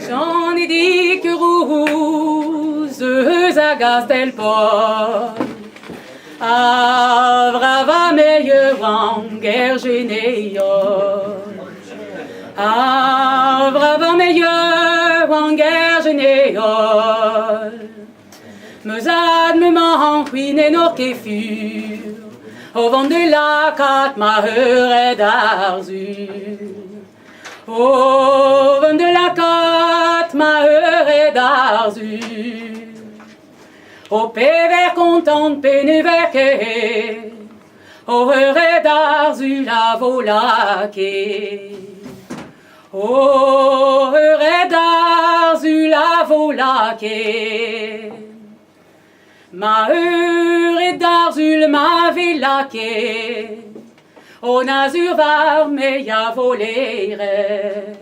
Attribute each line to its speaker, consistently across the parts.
Speaker 1: Janedig Rouz à Gastel Paol. Brava meilleur en guerre janedig. Brava meilleur en guerre janedig. Me zad me m'enquine nor kéfur. Au vent de la cat ma heure d'arzur. Au vent de la cat ma heure d'arzur. Au péver content pénéverqué. Au heure d'arzur la volaqué. Au heure d'arzur la volaqué. Ma heure d'arzul ma villaqué, on azur var me ya volere,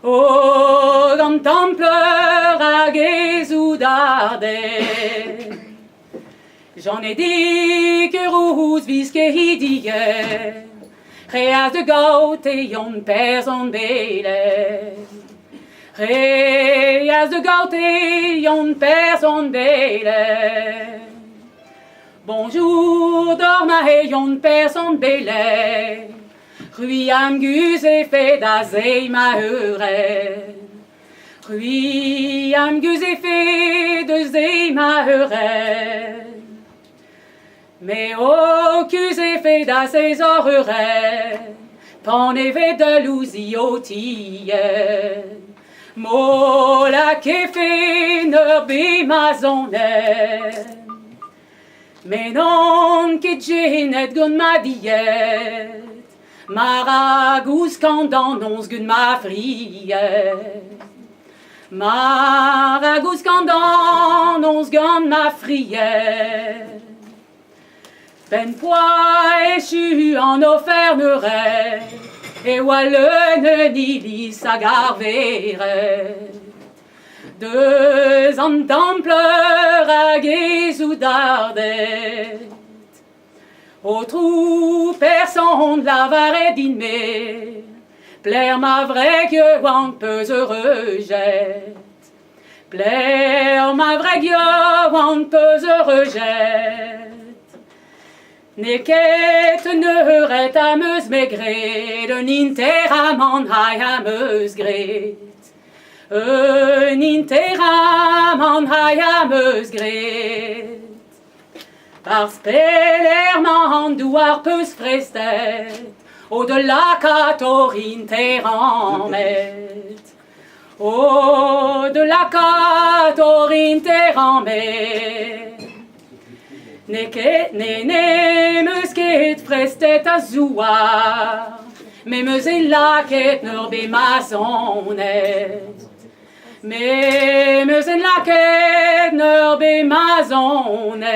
Speaker 1: o gant templeur a gezou darde. J'en ai dit que Rouz viske hidige, reas de gaut et yon person bele. Reas de gauté, yon personne belle. Bonjour, dorma et yon personne belle. Rui am gus et fait d'azei ma heure. Rui am gus et fait de zei ma heure. Mais au cus et fait d'azei heure. Pan eve de lousiotille. Mola que fait nerbe mazonne. Mais non que jenet gun ma diet. Maragous candan nons gun ma friet. Maragous candan nons gun ma friet. Ben poids échu en offerneret. Et wallene nili sa garvere. Deux ans templeur à gezou dardet. Au trou personne la vare d'inme. Plaire ma vraie gueule en peu heureux jette. Plaire ma vraie gueule en peu heureux jette. Neket neuret ameus maigret, un interamant hai ameus gret. Un interamant hai ameus gret. Par spelerman douar peus frestet, au de la cator interamet. Au de la cator interamet. Neket ne meus ket frestet a zouar, me meus e laket n'ur mazonet. Me meus e laket n'ur mazonet.